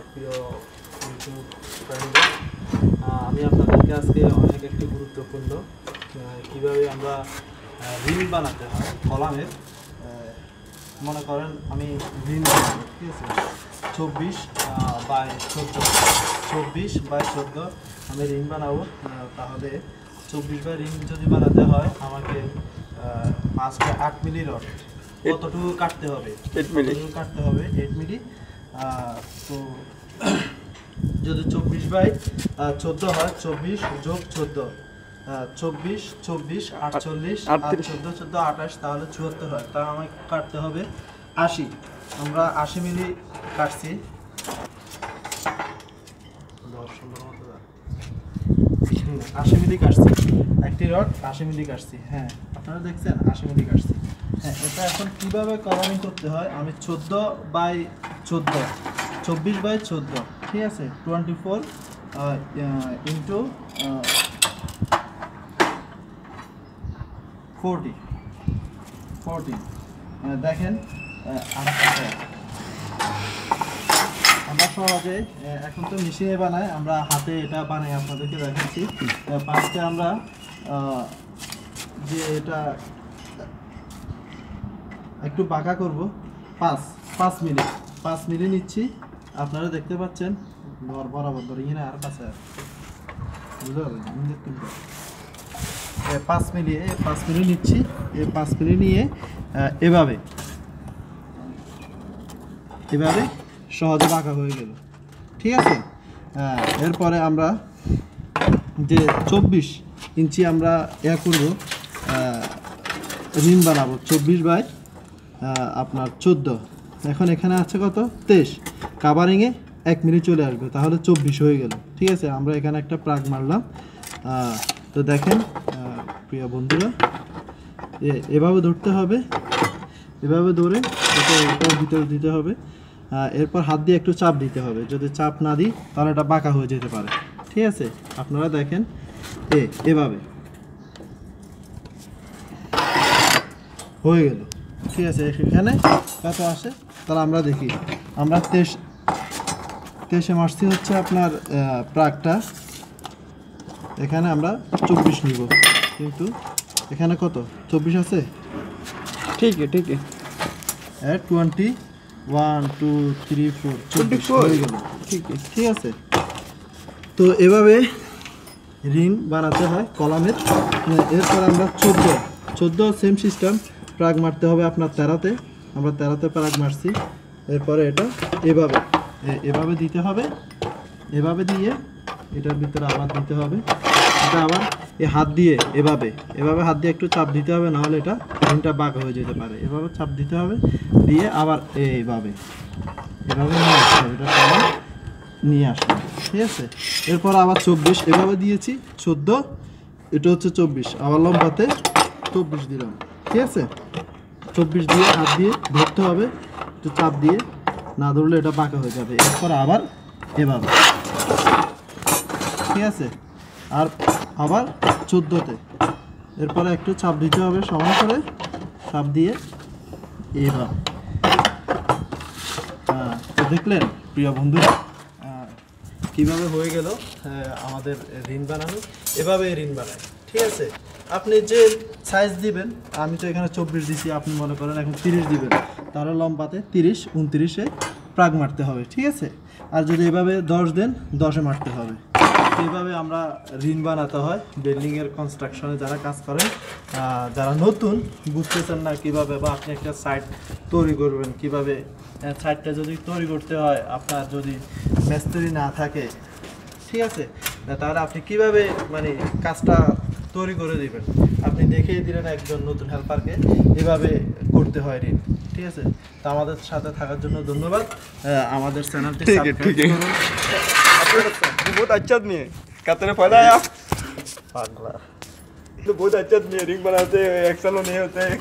আমার প্রিয় ইউটিউব ফ্রেন্ডরা, আমি আপনাদেরকে আজকে অনেক একটি গুরুত্বপূর্ণ কীভাবে আমরা রিং বানাতে হয় কলামের। মনে করেন আমি রিং বানাবো, ঠিক আছে, 24/14 আমি রিং বানাবো। তাহলে 24 রিং যদি বানাতে হয় আমাকে 8 মিলি রড কতটুকু কাটতে হবে? 8 মিলি কাটতে হবে, 8 মিলি। তো যদি 24/14 হয়, 24 যোগ 14, 24 24 48 14 14 28, তাহলে 74 হয়। তা আমাকে কাটতে হবে 80। আমরা 80 মিলি কাটছি, 80 মিলি কাটছি, একটি রড 80 মিলি কাটছি। হ্যাঁ, আপনারা দেখছেন 80 মিলি কাটছি। হ্যাঁ, এটা এখন কীভাবে কলামিং করতে হয় আমি 24/14, 24/14, ঠিক আছে, 24 ইন্টু 40 দেখেন। আমরা সহজে এখন তো মেশিনে বানাই, আমরা হাতে এটা বানাই, আপনাদেরকে দেখাচ্ছি। ফার্স্টে আমরা যে এটা একটু বাঁকা করব, 5 মিলি নিচ্ছি। আপনারা দেখতে পাচ্ছেন বরাবর ধরে এখানে আর কাছে বুঝতে পারবেন 5 মিলি নিচ্ছি। এই 5 মিলি নিয়ে এভাবে সহজে বাঁকা হয়ে গেল, ঠিক আছে। এরপরে আমরা যে 24 ইঞ্চি আমরা করব রিং বানাবো, 24/14। এখন এখানে আছে কত? 23। কাভারিংয়ে 1 মিলি চলে আসবে, তাহলে 24 হয়ে গেল, ঠিক আছে। আমরা এখানে একটা প্রাগ মারলাম। তো দেখেন প্রিয় বন্ধুরা, এভাবে ধরতে হবে, এভাবে ধরে এটার ভিতরে দিতে হবে। এরপর হাত দিয়ে একটু চাপ দিতে হবে, যদি চাপ না দিই তাহলে এটা বাঁকা হয়ে যেতে পারে, ঠিক আছে। আপনারা দেখেন এভাবে হয়ে গেল, ঠিক আছে। এখানে কত আসে তাহলে আমরা দেখি। আমরা 23 মারছি হচ্ছে আপনার প্রাগটা, এখানে আমরা 24 নিব, কিন্তু এখানে কত 24 আছে, ঠিক আছে। 21 2 3 4 24 হয়ে গেল, ঠিক আছে। তো এভাবে রিং বানাতে হয় কলামের। এরপর আমরা 14 সেম সিস্টেম প্রাগ মারতে হবে আপনার 13তে। আমরা 13তে প্রাগ মারছি। এরপরে এটা এভাবে দিতে হবে, এভাবে দিয়ে এটার ভিতরে আবার দিতে হবে। এটা আবার এই হাত দিয়ে এভাবে হাত দিয়ে একটু চাপ দিতে হবে, নাহলে এটা রিংটা বাঁকা হয়ে যেতে পারে। এভাবে চাপ দিতে হবে, দিয়ে আবার এইভাবে নিয়ে আসতে হবে, এটা নিয়ে আসতে হবে, ঠিক আছে। এরপর আবার 24 এভাবে দিয়েছি, 14, এটা হচ্ছে 24, আবার লম্বাতে 24 দিলাম, ঠিক আছে। 24 দিয়ে হাত দিয়ে ধরতে হবে, একটু চাপ দিয়ে, না ধরলে এটা বাঁকা হয়ে যাবে। এরপর আবার এভাবে, ঠিক আছে। আর আবার 14তে এরপরে একটু চাপ দিতে হবে, সমান করে চাপ দিয়ে এইভাবে। তো দেখলেন প্রিয় বন্ধুরা কীভাবে হয়ে গেল আমাদের রিং বানানো। এভাবে রিং বানায়, ঠিক আছে। আপনি যে সাইজ দিবেন, আমি তো এখানে 24 দিছি, আপনি মনে করেন এখন 30 দিবেন, তাহলে লম্বাতে 30 29-এ প্রাগ মারতে হবে, ঠিক আছে। আর যদি এভাবে 10 দেন, 10-এ মারতে হবে। এইভাবে আমরা রিং বানাতে হয় বিল্ডিংয়ের কনস্ট্রাকশনে যারা কাজ করেন, যারা নতুন বুঝতেছেন না কীভাবে, বা আপনি একটা সাইট তৈরি করবেন কীভাবে। সাইটটা যদি তৈরি করতে হয়, আপনার যদি মিস্ত্রি না থাকে, ঠিক আছে, তাহলে আপনি কিভাবে মানে কাজটা তৈরি করে দিবেন। আপনি দেখিয়ে দিলেন একজন নতুন হেল্পারকে এভাবে করতে হয় রিং, ঠিক আছে। তো আমাদের সাথে থাকার জন্য ধন্যবাদ। আমাদের চ্যানেলটি সাবস্ক্রাইব করুন। बहुत अच्छा आदमी है, कतरे फैला है आप तो बहुत अच्छा आदमी है, रिंग बनाते हैं, एक्सल नहीं होते हैं।